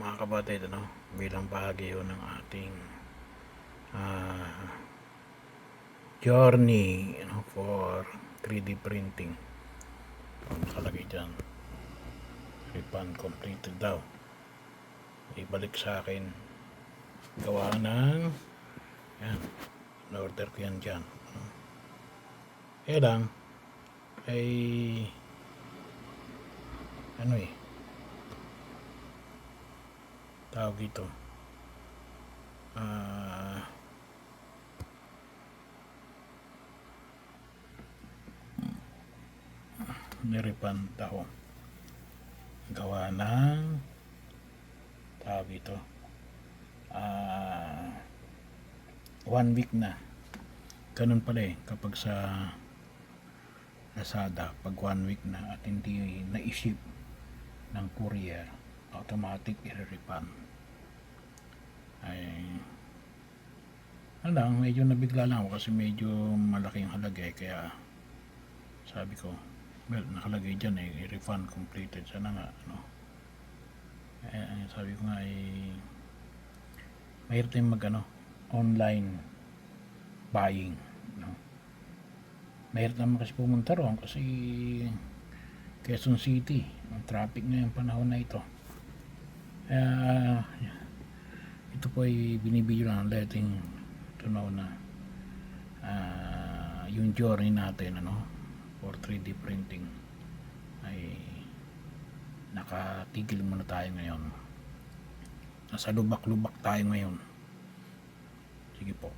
Mga kapatid, bilang bahagi yun ng ating journey for 3D printing. Nakalagay dyan, refund completed daw. Ibalik sa akin, gawa ng yan, in-order ko yan dyan. Kaya lang ay tawag ito, nirepand ako gawa ng tawag ito 1 week na. Ganun pala kapag sa Lazada, pag 1 week na at hindi na-ship ng courier, automatic i-refund. Ay medyo nabigla lang ako kasi medyo malaking halaga kaya sabi ko, well, nakalagay dyan refund completed. Sana nga sabi ko nga mahirap tayong mag online buying, mahirap naman kasi pumunta roon kasi Quezon City, ang traffic na yung panahon na ito. Ito po ay binibigyo lang, letting to know na yung journey natin for 3D printing ay nakatigil muna tayo ngayon. Nasa lubak-lubak tayo ngayon. Sige po.